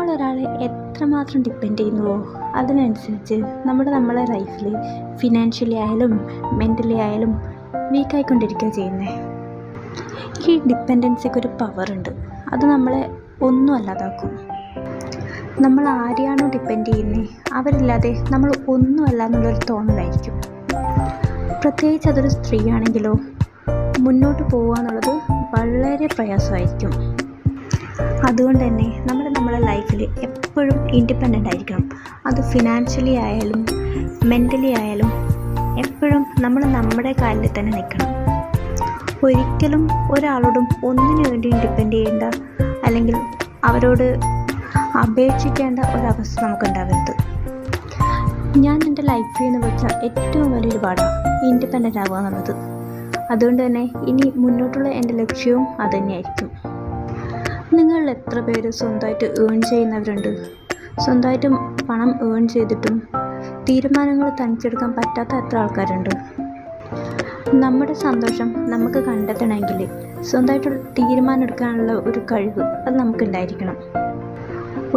നമ്മളൊരാളെ എത്രമാത്രം ഡിപ്പെൻഡ് ചെയ്യുന്നുവോ അതിനനുസരിച്ച് നമ്മളെ ലൈഫിൽ ഫിനാൻഷ്യലി ആയാലും മെൻ്റലി ആയാലും വീക്കായിക്കൊണ്ടിരിക്കുക ചെയ്യുന്നത്. ഈ ഡിപ്പെൻഡൻസിക്ക് ഒരു പവറുണ്ട്, അത് നമ്മളെ ഒന്നും അല്ലാതാക്കും. നമ്മൾ ആരെയാണോ ഡിപ്പെൻഡ് ചെയ്യുന്നത് അവരില്ലാതെ നമ്മൾ ഒന്നുമല്ല എന്നുള്ളൊരു തോന്നലായിരിക്കും. പ്രത്യേകിച്ച് അതൊരു സ്ത്രീയാണെങ്കിലോ മുന്നോട്ട് പോകുക എന്നുള്ളത് വളരെ പ്രയാസമായിരിക്കും. അതുകൊണ്ട് തന്നെ നമ്മളെ ലൈഫിൽ എപ്പോഴും ഇൻഡിപെൻഡൻ്റ് ആയിരിക്കണം. അത് ഫിനാൻഷ്യലി ആയാലും മെൻ്റലി ആയാലും എപ്പോഴും നമ്മൾ നമ്മുടെ കാലിൽ തന്നെ നിൽക്കണം. ഒരിക്കലും ഒരാളോടും ഒന്നിനു വേണ്ടിയും ഡിപ്പെൻഡ് ചെയ്യേണ്ട അല്ലെങ്കിൽ അവരോട് അപേക്ഷിക്കേണ്ട ഒരവസ്ഥ നമുക്കുണ്ടാവരുത്. ഞാൻ എൻ്റെ ലൈഫിൽ നിന്ന് വെച്ച ഏറ്റവും വലിയൊരു പാഠം ഇൻഡിപെൻഡൻ്റ് ആവുക എന്നുള്ളത്. അതുകൊണ്ട് തന്നെ ഇനി മുന്നോട്ടുള്ള എൻ്റെ ലക്ഷ്യവും അതുതന്നെയായിരിക്കും. നിങ്ങളിൽ എത്ര പേര് സ്വന്തമായിട്ട് ഏൺ ചെയ്യുന്നവരുണ്ട്? സ്വന്തമായിട്ട് പണം ഏൺ ചെയ്തിട്ടും തീരുമാനങ്ങൾ തനിച്ചെടുക്കാൻ പറ്റാത്ത എത്ര ആൾക്കാരുണ്ട്? നമ്മുടെ സന്തോഷം നമുക്ക് കണ്ടെത്തണമെങ്കിൽ സ്വന്തമായിട്ടുള്ള തീരുമാനം എടുക്കാനുള്ള ഒരു കഴിവ് അത് നമുക്കുണ്ടായിരിക്കണം.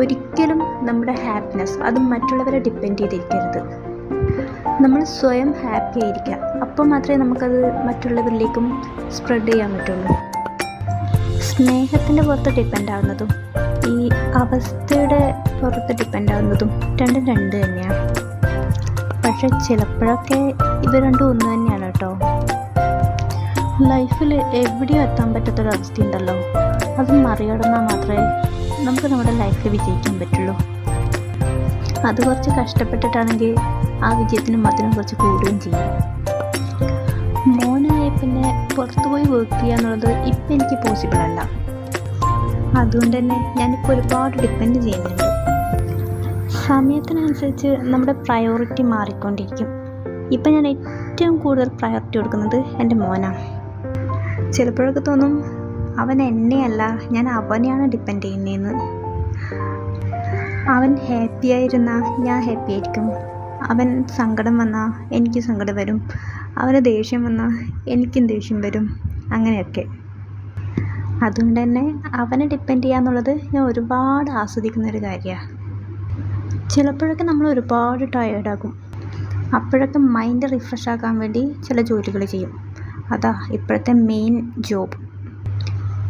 ഒരിക്കലും നമ്മുടെ ഹാപ്പിനെസ് അത് മറ്റുള്ളവരെ ഡിപ്പെൻഡ് ചെയ്തിരിക്കരുത്. നമ്മൾ സ്വയം ഹാപ്പി ആയിരിക്കുക, അപ്പോൾ മാത്രമേ നമുക്കത് മറ്റുള്ളവരിലേക്കും സ്പ്രെഡ് ചെയ്യാൻ പറ്റുള്ളൂ. സ്നേഹത്തിൻ്റെ പുറത്ത് ഡിപ്പെൻഡ് ആവുന്നതും ഈ അവസ്ഥയുടെ പുറത്ത് ഡിപ്പെൻഡ് ആവുന്നതും രണ്ടും രണ്ട് തന്നെയാണ്. പക്ഷെ ചിലപ്പോഴൊക്കെ ഇത് രണ്ടും ഒന്ന് തന്നെയാണ് കേട്ടോ. ലൈഫിൽ എവിടെയും എത്താൻ പറ്റാത്തൊരവസ്ഥ ഉണ്ടല്ലോ, അത് മറികടന്നാൽ മാത്രമേ നമുക്ക് നമ്മുടെ ലൈഫിൽ വിജയിക്കാൻ പറ്റുള്ളൂ. അത് കുറച്ച് കഷ്ടപ്പെട്ടിട്ടാണെങ്കിൽ ആ വിജയത്തിനും അതിനും കുറച്ച് കൂടുകയും ചെയ്യും. മോനായ പിന്നെ പുറത്തു പോയി വർക്ക് ചെയ്യുക എന്നുള്ളത് ഇപ്പം എനിക്ക് പോസിബിൾ അല്ല. അതുകൊണ്ട് തന്നെ ഞാനിപ്പോൾ ഒരുപാട് ഡിപ്പെൻഡ് ചെയ്യുന്നുണ്ട്. സമയത്തിനനുസരിച്ച് നമ്മുടെ പ്രയോറിറ്റി മാറിക്കൊണ്ടിരിക്കും. ഇപ്പം ഞാൻ ഏറ്റവും കൂടുതൽ പ്രയോറിറ്റി കൊടുക്കുന്നത് എൻ്റെ മോനാണ്. ചിലപ്പോഴൊക്കെ തോന്നും അവൻ എന്നെയല്ല ഞാൻ അവനെയാണ് ഡിപ്പെൻഡ് ചെയ്യുന്നതെന്ന്. അവൻ ഹാപ്പി ആയിരുന്നാൽ ഞാൻ ഹാപ്പി ആയിരിക്കും, അവൻ സങ്കടം വന്നാൽ എനിക്ക് സങ്കടം വരും, അവന് ദേഷ്യം വന്നാൽ എനിക്കും ദേഷ്യം വരും, അങ്ങനെയൊക്കെ. അതുകൊണ്ട് തന്നെ അവനെ ഡിപ്പെൻഡ് ചെയ്യുക എന്നുള്ളത് ഞാൻ ഒരുപാട് ആസ്വദിക്കുന്നൊരു കാര്യമാണ്. ചിലപ്പോഴൊക്കെ നമ്മൾ ഒരുപാട് ടയേർഡാകും. അപ്പോഴൊക്കെ മൈൻഡ് റിഫ്രഷ് ആക്കാൻ വേണ്ടി ചില ജോലികൾ ചെയ്യും. അതാ ഇപ്പോഴത്തെ മെയിൻ ജോബ്.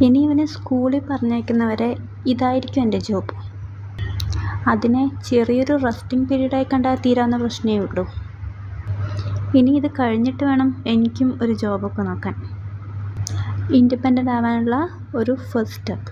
ഇനി ഇവനെ സ്കൂളിൽ പറഞ്ഞയക്കുന്നവരെ ഇതായിരിക്കും എൻ്റെ ജോബ്. അതിനെ ചെറിയൊരു റെസ്റ്റിംഗ് പീരീഡായി കണ്ടാൽ തീരാവുന്ന പ്രശ്നമേ ഉള്ളൂ. ഇനി ഇത് കഴിഞ്ഞിട്ട് വേണം എനിക്കും ഒരു ജോബൊക്കെ നോക്കാൻ. ഇൻഡിപെൻഡൻ്റ് ആവാനുള്ള ഒരു ഫസ്റ്റ് സ്റ്റെപ്പ്.